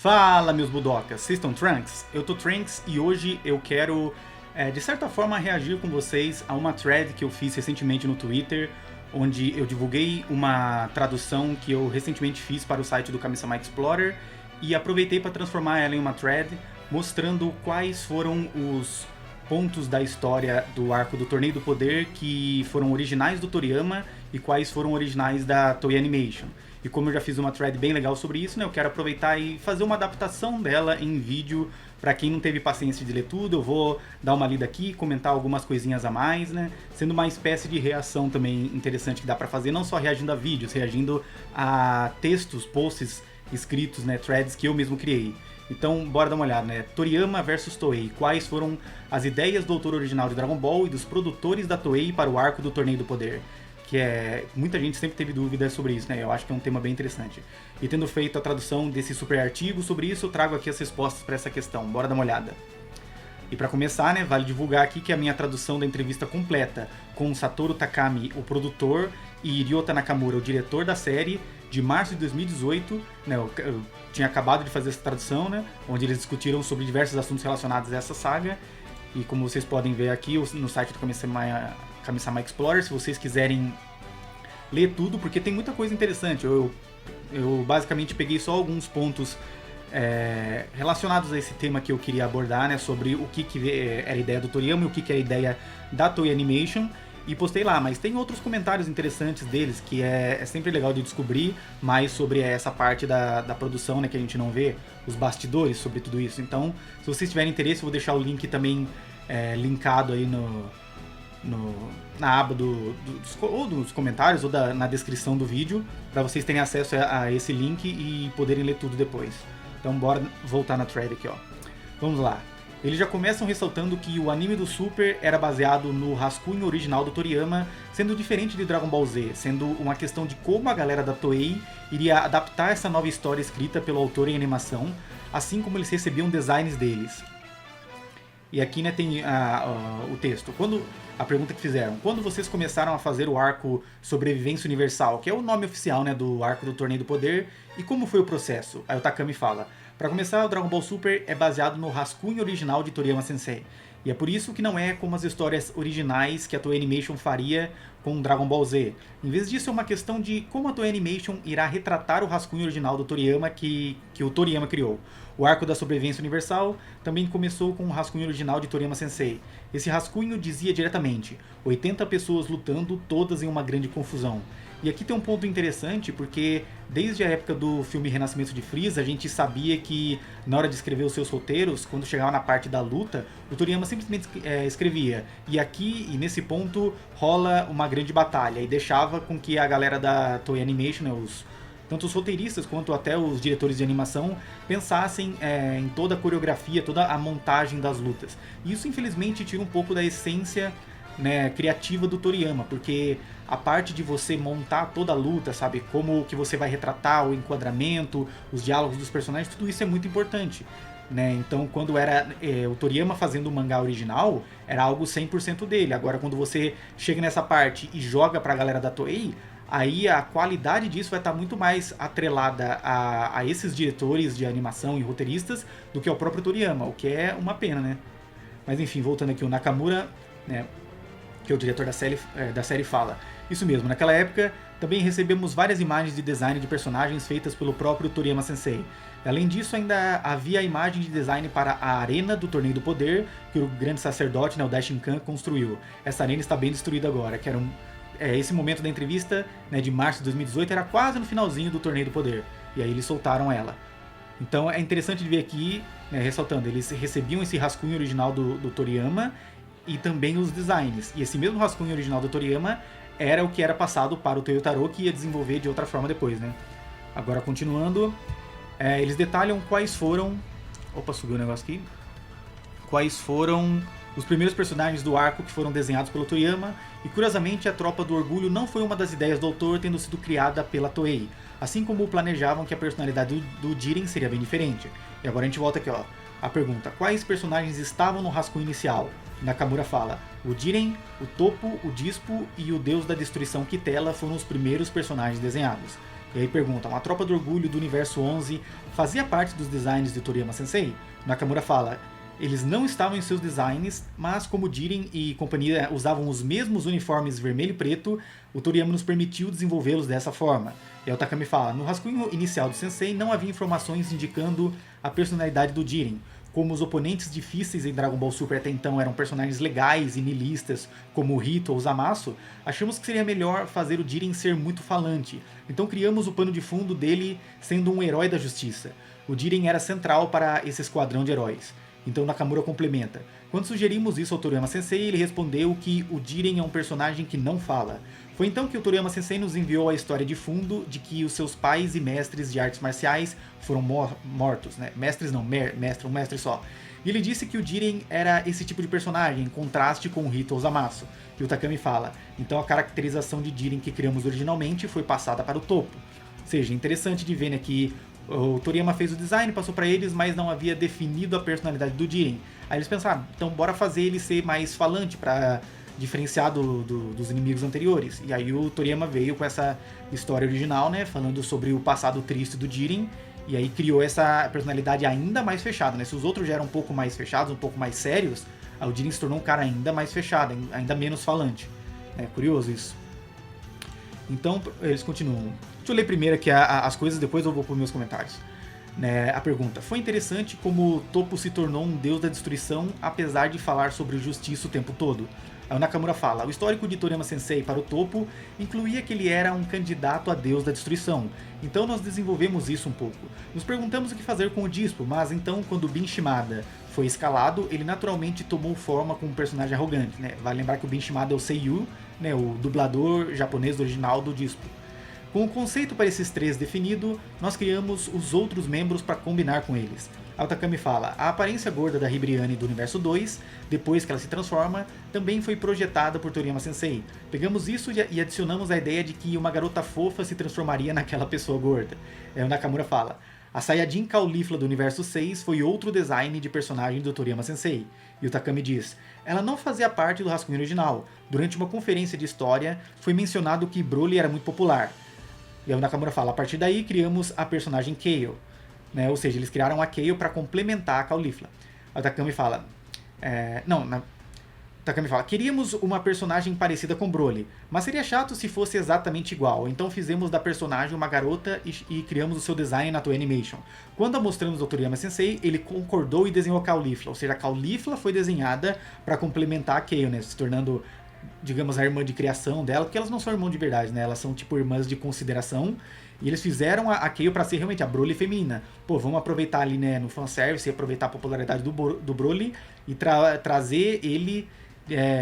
Fala, meus budocas, vocês estão Trunks? Eu tô Trunks e hoje eu quero, de certa forma, reagir com vocês a uma thread que eu fiz recentemente no Twitter, onde eu divulguei uma tradução que eu recentemente fiz para o site do Kami-sama Explorer e aproveitei para transformar ela em uma thread mostrando quais foram os pontos da história do arco do Torneio do Poder que foram originais do Toriyama e quais foram originais da Toei Animation. E como eu já fiz uma thread bem legal sobre isso, né, eu quero aproveitar e fazer uma adaptação dela em vídeo. Para quem não teve paciência de ler tudo, eu vou dar uma lida aqui, comentar algumas coisinhas a mais, né, sendo uma espécie de reação também interessante que dá para fazer, não só reagindo a vídeos, reagindo a textos, posts escritos, né, threads que eu mesmo criei. Então, bora dar uma olhada, né? Toriyama versus Toei. Quais foram as ideias do autor original de Dragon Ball e dos produtores da Toei para o arco do Torneio do Poder? Que muita gente sempre teve dúvidas sobre isso, né? Eu acho que é um tema bem interessante. E tendo feito a tradução desse super artigo sobre isso, eu trago aqui as respostas para essa questão. Bora dar uma olhada. E para começar, né, vale divulgar aqui que a minha tradução da entrevista completa com Satoru Takami, o produtor, e Ryota Nakamura, o diretor da série, de março de 2018, né, eu tinha acabado de fazer essa tradução, né, onde eles discutiram sobre diversos assuntos relacionados a essa saga. E como vocês podem ver aqui no site do Kami-sama Explorer, se vocês quiserem ler tudo, porque tem muita coisa interessante. Eu basicamente peguei só alguns pontos relacionados a esse tema que eu queria abordar, né, sobre o que era a ideia do Toriyama e o que era a ideia da Toei Animation, e postei lá, mas tem outros comentários interessantes deles, que é sempre legal de descobrir mais sobre essa parte da produção, né, que a gente não vê, os bastidores sobre tudo isso. Então, se vocês tiverem interesse, eu vou deixar o link também linkado aí na aba ou dos comentários ou na descrição do vídeo, para vocês terem acesso a esse link e poderem ler tudo depois. Então bora voltar na thread aqui, ó. Vamos lá. Eles já começam ressaltando que o anime do Super era baseado no rascunho original do Toriyama, sendo diferente de Dragon Ball Z, sendo uma questão de como a galera da Toei iria adaptar essa nova história escrita pelo autor em animação, assim como eles recebiam designs deles. E aqui, né, tem o texto. A pergunta que fizeram: quando vocês começaram a fazer o arco Sobrevivência Universal, que é o nome oficial, né, do arco do Torneio do Poder, e como foi o processo? Aí o Takami fala: para começar, o Dragon Ball Super é baseado no rascunho original de Toriyama Sensei. E é por isso que não é como as histórias originais que a Toei Animation faria com Dragon Ball Z. Em vez disso, é uma questão de como a Toei Animation irá retratar o rascunho original do Toriyama que o Toriyama criou. O arco da sobrevivência universal também começou com o rascunho original de Toriyama Sensei. Esse rascunho dizia diretamente: 80 pessoas lutando, todas em uma grande confusão. E aqui tem um ponto interessante, porque desde a época do filme Renascimento de Freeza, a gente sabia que na hora de escrever os seus roteiros, quando chegava na parte da luta, o Toriyama simplesmente escrevia: e aqui, e nesse ponto, rola uma grande batalha, e deixava com que a galera da Toei Animation, né, tanto os roteiristas quanto até os diretores de animação, pensassem em toda a coreografia, toda a montagem das lutas. E isso, infelizmente, tira um pouco da essência, né, criativa do Toriyama, porque a parte de você montar toda a luta, sabe, como que você vai retratar o enquadramento, os diálogos dos personagens, tudo isso é muito importante, né? Então, quando era o Toriyama fazendo o mangá original, era algo 100% dele. Agora, quando você chega nessa parte e joga pra galera da Toei, aí a qualidade disso vai estar muito mais atrelada a esses diretores de animação e roteiristas do que ao próprio Toriyama, o que é uma pena, né? Mas enfim, voltando aqui, o Nakamura, né, que é o diretor da série, fala: isso mesmo, naquela época também recebemos várias imagens de design de personagens feitas pelo próprio Toriyama Sensei. Além disso, ainda havia a imagem de design para a arena do Torneio do Poder, que o grande sacerdote, né, o Daishinkan, construiu. Essa arena está bem destruída agora, que era esse momento da entrevista, né, de março de 2018, era quase no finalzinho do Torneio do Poder, e aí eles soltaram ela. Então é interessante de ver aqui, né, ressaltando, eles recebiam esse rascunho original do Toriyama e também os designs. E esse mesmo rascunho original do Toriyama era o que era passado para o Toyotaro, que ia desenvolver de outra forma depois, né? Agora, continuando, eles detalham quais foram... Opa, subiu o negócio aqui. Quais foram os primeiros personagens do arco que foram desenhados pelo Toriyama. E, curiosamente, a Tropa do Orgulho não foi uma das ideias do autor, tendo sido criada pela Toei. Assim como planejavam que a personalidade do Jiren seria bem diferente. E agora a gente volta aqui, ó. A pergunta: quais personagens estavam no rascunho inicial? Nakamura fala: o Jiren, o Topo, o Dispo e o Deus da Destruição Kitela foram os primeiros personagens desenhados. E aí perguntam, a Tropa do Orgulho do Universo 11 fazia parte dos designs de Toriyama Sensei? Nakamura fala, eles não estavam em seus designs, mas como Jiren e companhia usavam os mesmos uniformes vermelho e preto, o Toriyama nos permitiu desenvolvê-los dessa forma. E aí o Takami fala, no rascunho inicial do Sensei não havia informações indicando a personalidade do Jiren. Como os oponentes difíceis em Dragon Ball Super até então eram personagens legais e nihilistas, como o Hito ou o Zamasu, achamos que seria melhor fazer o Jiren ser muito falante. Então criamos o pano de fundo dele sendo um herói da justiça. O Jiren era central para esse esquadrão de heróis. Então Nakamura complementa. Quando sugerimos isso ao Toriyama Sensei, ele respondeu que o Jiren é um personagem que não fala. Foi então que o Toriyama Sensei nos enviou a história de fundo de que os seus pais e mestres de artes marciais foram mortos, né? Mestres não, mestre, um mestre só. E ele disse que o Jiren era esse tipo de personagem, em contraste com o Hito ou Zamasu. E o Takami fala, então a caracterização de Jiren que criamos originalmente foi passada para o topo. Ou seja, interessante de ver, né, que o Toriyama fez o design, passou para eles, mas não havia definido a personalidade do Jiren. Aí eles pensaram, então bora fazer ele ser mais falante para diferenciar dos inimigos anteriores. E aí o Toriyama veio com essa história original, né, falando sobre o passado triste do Jiren, e aí criou essa personalidade ainda mais fechada, né? Se os outros já eram um pouco mais fechados, um pouco mais sérios, o Jiren se tornou um cara ainda mais fechado, ainda menos falante. É curioso isso. Então, eles continuam. Deixa eu ler primeiro aqui as coisas, depois eu vou para os meus comentários. Né, a pergunta. Foi interessante como Toppo se tornou um deus da destruição, apesar de falar sobre justiça o tempo todo. Aí o Nakamura fala, o histórico de Toriyama Sensei para o Toppo incluía que ele era um candidato a deus da destruição. Então nós desenvolvemos isso um pouco. Nos perguntamos o que fazer com o Dispo, mas então quando Bin Shimada foi escalado, ele naturalmente tomou forma como um personagem arrogante. Né? Vale lembrar que o Bin Shimada é o Seiyu, né, o dublador japonês original do Dispo. Com o conceito para esses três definido, nós criamos os outros membros para combinar com eles. A Takami fala, a aparência gorda da Hibriane do Universo 2, depois que ela se transforma, também foi projetada por Toriyama Sensei. Pegamos isso e adicionamos a ideia de que uma garota fofa se transformaria naquela pessoa gorda. O Nakamura fala, a Saiyajin Caulifla do Universo 6 foi outro design de personagem do Toriyama Sensei. E o Takami diz, ela não fazia parte do rascunho original. Durante uma conferência de história, foi mencionado que Broly era muito popular. E aí o Nakamura fala, a partir daí criamos a personagem Kale. Né? Ou seja, eles criaram a Kale para complementar a Caulifla. O Takami fala, Takami fala, queríamos uma personagem parecida com Broly, mas seria chato se fosse exatamente igual, então fizemos da personagem uma garota e criamos o seu design na Toei Animation. Quando a mostramos ao Toriyama Sensei, ele concordou e desenhou a Caulifla, ou seja, a Caulifla foi desenhada para complementar a Kale, né? Se tornando, digamos, a irmã de criação dela, porque elas não são irmãs de verdade, né? Elas são tipo irmãs de consideração, e eles fizeram a Kale para ser realmente a Broly feminina. Pô, vamos aproveitar ali, né, no fanservice, e aproveitar a popularidade do Broly e trazer ele...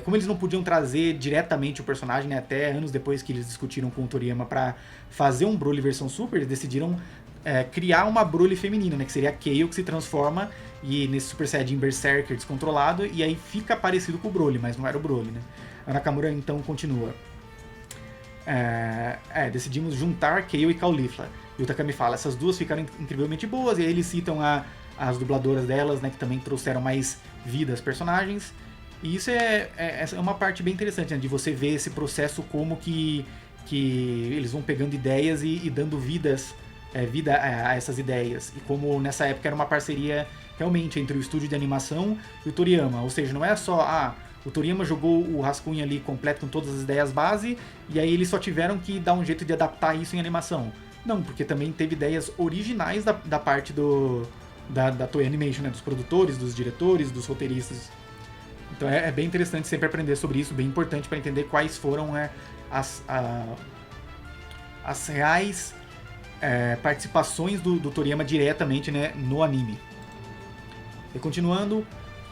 como eles não podiam trazer diretamente o personagem, né, até anos depois que eles discutiram com o Toriyama para fazer um Broly versão Super, eles decidiram criar uma Broly feminina, né, que seria a Kale que se transforma e nesse Super Saiyajin Berserker descontrolado, e aí fica parecido com o Broly, mas não era o Broly, né. A Nakamura então continua. Decidimos juntar Kale e Caulifla. E o Takami fala, essas duas ficaram incrivelmente boas, e aí eles citam as dubladoras delas, né, que também trouxeram mais vida aos personagens. E isso é uma parte bem interessante, né, de você ver esse processo como que eles vão pegando ideias e dando vida a essas ideias. E como nessa época era uma parceria realmente entre o estúdio de animação e o Toriyama. Ou seja, não é só, o Toriyama jogou o rascunho ali completo com todas as ideias base e aí eles só tiveram que dar um jeito de adaptar isso em animação. Não, porque também teve ideias originais da parte da Toei Animation, né, dos produtores, dos diretores, dos roteiristas. Então é bem interessante sempre aprender sobre isso, bem importante para entender quais foram as reais participações do Toriyama diretamente, né, no anime. E continuando,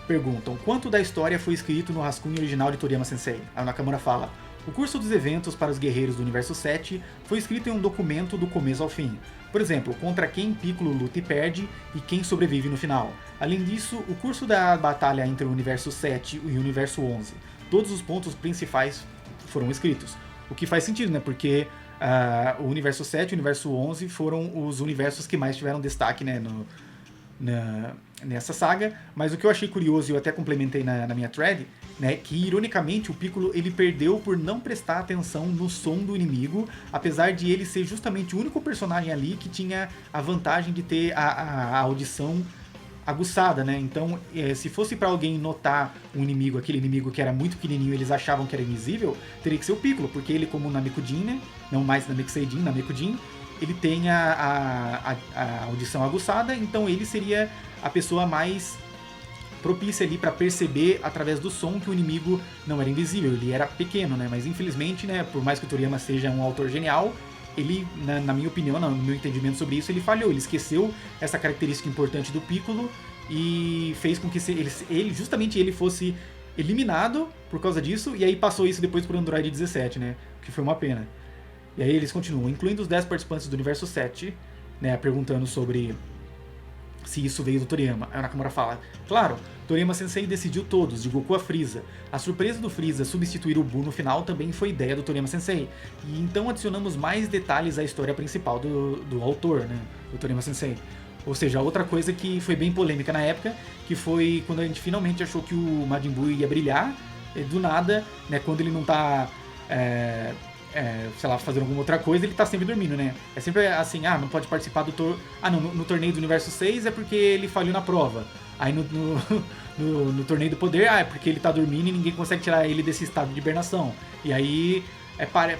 perguntam, quanto da história foi escrito no rascunho original de Toriyama Sensei? A Nakamura fala, o curso dos eventos para os guerreiros do Universo 7 foi escrito em um documento do começo ao fim. Por exemplo, contra quem Piccolo luta e perde e quem sobrevive no final. Além disso, o curso da batalha entre o Universo 7 e o Universo 11. Todos os pontos principais foram escritos. O que faz sentido, né? Porque o Universo 7 e o Universo 11 foram os universos que mais tiveram destaque, né? nessa saga, mas o que eu achei curioso, e eu até complementei na minha thread, né, que ironicamente o Piccolo ele perdeu por não prestar atenção no som do inimigo, apesar de ele ser justamente o único personagem ali que tinha a vantagem de ter a audição aguçada, né? Então, se fosse pra alguém notar um inimigo, aquele inimigo que era muito pequenininho, eles achavam que era invisível, teria que ser o Piccolo, porque ele, como o Namekusei, né? Não mais Namekusei-jin, Namekusei, ele tem a audição aguçada, então ele seria a pessoa mais propícia ali para perceber através do som que o inimigo não era invisível, ele era pequeno, né? Mas infelizmente, né, por mais que o Toriyama seja um autor genial, ele, na minha opinião, no meu entendimento sobre isso, ele falhou, ele esqueceu essa característica importante do Piccolo e fez com que justamente ele fosse eliminado por causa disso, e aí passou isso depois pro Android 17, né? Que foi uma pena. E aí eles continuam, incluindo os 10 participantes do Universo 7, né, perguntando sobre se isso veio do Toriyama. Aí o Nakamura fala, claro, Toriyama Sensei decidiu todos, de Goku a Freeza. A surpresa do Freeza substituir o Buu no final também foi ideia do Toriyama Sensei. E então adicionamos mais detalhes à história principal do autor, né, do Toriyama Sensei. Ou seja, outra coisa que foi bem polêmica na época, que foi quando a gente finalmente achou que o Majin Buu ia brilhar, do nada, né, quando ele não tá... sei lá, fazendo alguma outra coisa, ele tá sempre dormindo, né? É sempre assim, não pode participar do no torneio do Universo 6 é porque ele falhou na prova. Aí no torneio do poder, é porque ele tá dormindo e ninguém consegue tirar ele desse estado de hibernação. E aí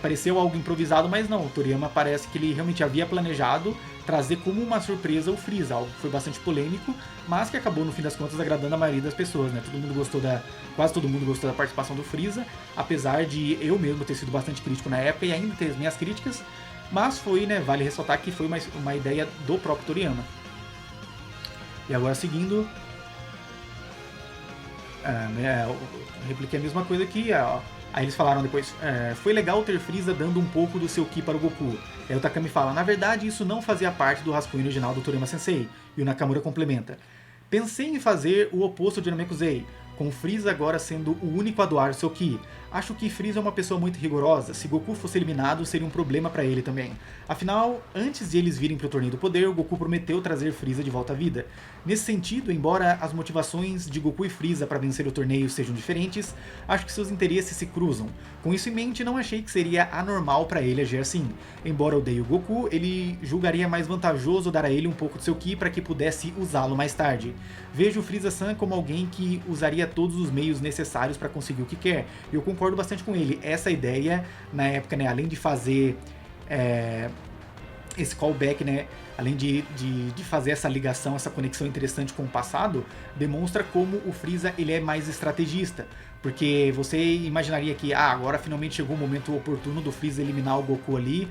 pareceu algo improvisado, mas não, o Toriyama parece que ele realmente havia planejado trazer como uma surpresa o Freeza, algo que foi bastante polêmico, mas que acabou no fim das contas agradando a maioria das pessoas, né? Quase todo mundo gostou da participação do Freeza, apesar de eu mesmo ter sido bastante crítico na época e ainda ter as minhas críticas, mas foi, né, vale ressaltar que foi uma ideia do próprio Toriyama. E agora seguindo, eu repliquei a mesma coisa aqui, ó. Aí eles falaram depois, foi legal ter Freeza dando um pouco do seu Ki para o Goku. Aí o Takami fala, na verdade isso não fazia parte do rascunho original do Toriyama Sensei. E o Nakamura complementa, pensei em fazer o oposto de Namekusei, com Freeza agora sendo o único a doar seu Ki. Acho que Freeza é uma pessoa muito rigorosa, se Goku fosse eliminado seria um problema para ele também. Afinal, antes de eles virem para o Torneio do Poder, o Goku prometeu trazer Freeza de volta à vida. Nesse sentido, embora as motivações de Goku e Freeza para vencer o torneio sejam diferentes, acho que seus interesses se cruzam. Com isso em mente, não achei que seria anormal para ele agir assim. Embora odeie o Goku, ele julgaria mais vantajoso dar a ele um pouco do seu Ki para que pudesse usá-lo mais tarde. Vejo o Freeza-san como alguém que usaria todos os meios necessários para conseguir o que quer, e eu concordo bastante com ele. Essa ideia, na época, né, além de fazer esse callback, né, além de fazer essa ligação, essa conexão interessante com o passado, demonstra como o Freeza ele é mais estrategista. Porque você imaginaria que agora finalmente chegou o momento oportuno do Freeza eliminar o Goku ali,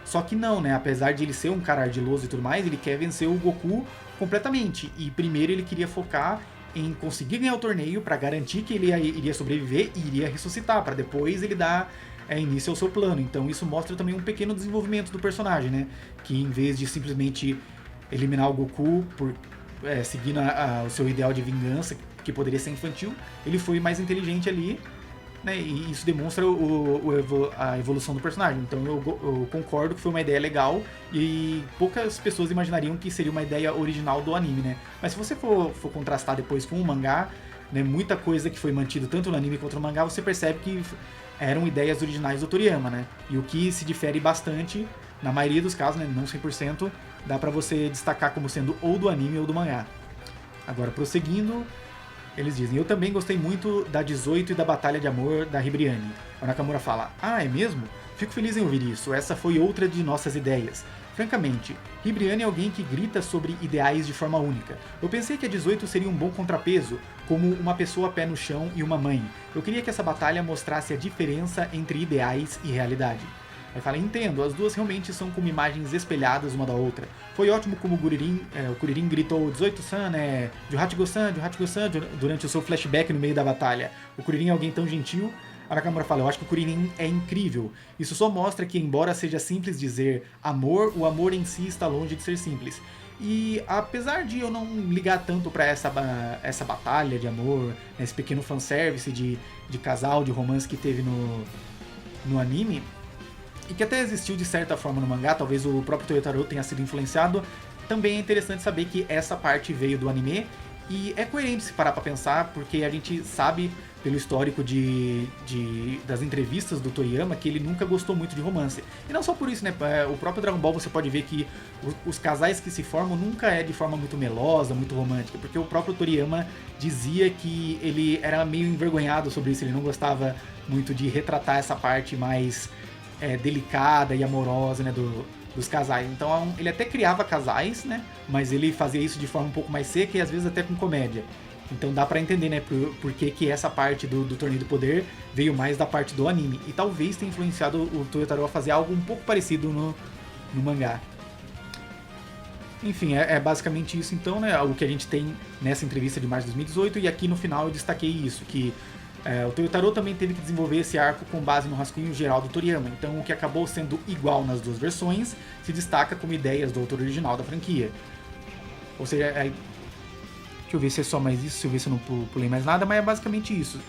só que não, né? Apesar de ele ser um cara ardiloso e tudo mais, ele quer vencer o Goku completamente. E primeiro ele queria focar em conseguir ganhar o torneio para garantir que ele iria sobreviver e iria ressuscitar, para depois ele dar início ao seu plano. Então isso mostra também um pequeno desenvolvimento do personagem, né? Que em vez de simplesmente eliminar o Goku por seguindo o seu ideal de vingança, que poderia ser infantil, ele foi mais inteligente ali, né? E isso demonstra a evolução do personagem. Então eu concordo que foi uma ideia legal e poucas pessoas imaginariam que seria uma ideia original do anime, né? Mas se você for contrastar depois com o mangá, né, muita coisa que foi mantida tanto no anime quanto no mangá, você percebe que eram ideias originais do Toriyama, né? E o que se difere bastante, na maioria dos casos, né, não 100%, dá pra você destacar como sendo ou do anime ou do mangá. Agora, prosseguindo, eles dizem, eu também gostei muito da 18 e da Batalha de Amor da Ribriane. O Nakamura fala, é mesmo? Fico feliz em ouvir isso, essa foi outra de nossas ideias. Francamente, Ribriane é alguém que grita sobre ideais de forma única. Eu pensei que a 18 seria um bom contrapeso, como uma pessoa pé no chão e uma mãe. Eu queria que essa batalha mostrasse a diferença entre ideais e realidade. Aí fala, entendo, as duas realmente são como imagens espelhadas uma da outra. Foi ótimo como o Kuririn gritou 18-san, né, Juhachigo-san, Juhachigo-san, durante o seu flashback no meio da batalha. O Kuririn é alguém tão gentil. A Nakamura fala, eu acho que o Kuririn é incrível. Isso só mostra que, embora seja simples dizer amor, o amor em si está longe de ser simples. E apesar de eu não ligar tanto pra essa batalha de amor, esse pequeno fanservice de casal, de romance que teve no anime, e que até existiu de certa forma no mangá, talvez o próprio Toyotaro tenha sido influenciado, também é interessante saber que essa parte veio do anime, e é coerente se parar pra pensar, porque a gente sabe, pelo histórico das entrevistas do Toriyama, que ele nunca gostou muito de romance. E não só por isso, né? O próprio Dragon Ball você pode ver que os casais que se formam nunca é de forma muito melosa, muito romântica, porque o próprio Toriyama dizia que ele era meio envergonhado sobre isso, ele não gostava muito de retratar essa parte mais delicada e amorosa, né, dos casais. Então ele até criava casais, né? Mas ele fazia isso de forma um pouco mais seca e às vezes até com comédia. Então dá pra entender, né, por que essa parte do Torneio do Poder veio mais da parte do anime. E talvez tenha influenciado o Toyotaro a fazer algo um pouco parecido no mangá. Enfim, é basicamente isso então, né? O que a gente tem nessa entrevista de março de 2018. E aqui no final eu destaquei isso, que o Toyotaro também teve que desenvolver esse arco com base no rascunho geral do Toriyama. Então o que acabou sendo igual nas duas versões se destaca como ideias do autor original da franquia. Ou seja, deixa eu ver se é só mais isso, se eu ver se eu não pulei mais nada, mas é basicamente isso.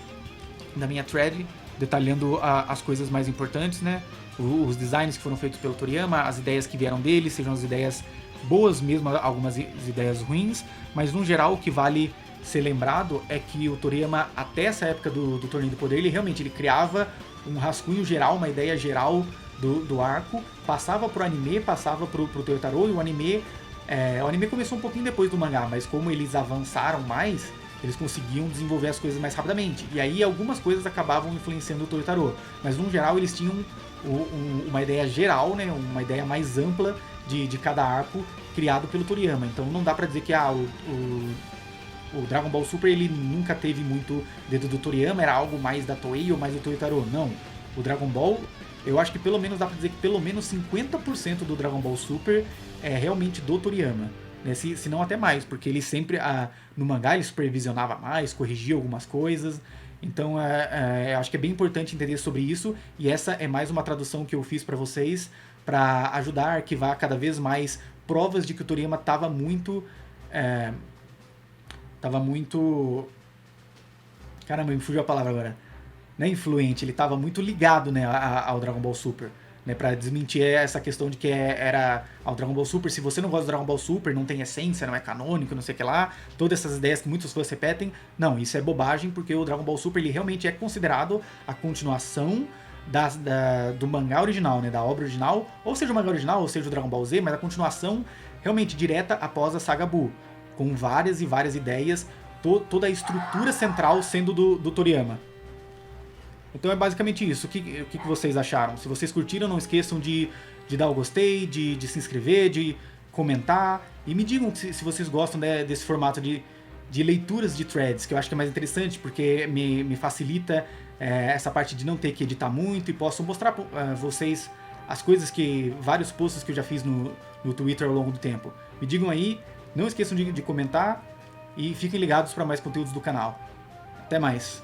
Na minha thread, detalhando as coisas mais importantes, né? Os designs que foram feitos pelo Toriyama, as ideias que vieram dele, sejam as ideias boas mesmo, algumas ideias ruins, mas no geral o que vale ser lembrado é que o Toriyama, até essa época do Torneio do Poder, ele realmente criava um rascunho geral, uma ideia geral do arco, passava pro anime, passava pro Toyotaro, e o anime começou um pouquinho depois do mangá, mas como eles avançaram mais, eles conseguiam desenvolver as coisas mais rapidamente. E aí algumas coisas acabavam influenciando o Toyotaro, mas no geral eles tinham uma ideia geral, né, uma ideia mais ampla de cada arco criado pelo Toriyama. Então não dá pra dizer que o Dragon Ball Super ele nunca teve muito dedo do Toriyama, era algo mais da Toei ou mais do Toyotaro. Não. O Dragon Ball, eu acho que pelo menos dá pra dizer que pelo menos 50% do Dragon Ball Super é realmente do Toriyama. Né? Se não até mais, porque ele sempre, no mangá, ele supervisionava mais, corrigia algumas coisas. Então, acho que é bem importante entender sobre isso. E essa é mais uma tradução que eu fiz pra vocês, pra ajudar a arquivar cada vez mais provas de que o Toriyama tava muito... Caramba, me fugiu a palavra agora. Não é influente, ele estava muito ligado, né, ao Dragon Ball Super. Né, pra desmentir essa questão de que era ao Dragon Ball Super. Se você não gosta do Dragon Ball Super, não tem essência, não é canônico, não sei o que lá, todas essas ideias que muitos fãs repetem, não, isso é bobagem, porque o Dragon Ball Super ele realmente é considerado a continuação do mangá original, né, da obra original, ou seja o mangá original, ou seja o Dragon Ball Z, mas a continuação realmente direta após a saga Buu, com várias e várias ideias, toda a estrutura central sendo do Toriyama. Então é basicamente isso. O que vocês acharam? Se vocês curtiram, não esqueçam de dar o gostei, de se inscrever, de comentar. E me digam se vocês gostam, né, desse formato de leituras de threads, que eu acho que é mais interessante, porque me facilita essa parte de não ter que editar muito e posso mostrar para vocês as coisas vários posts que eu já fiz no Twitter ao longo do tempo. Me digam aí, não esqueçam de comentar e fiquem ligados para mais conteúdos do canal. Até mais!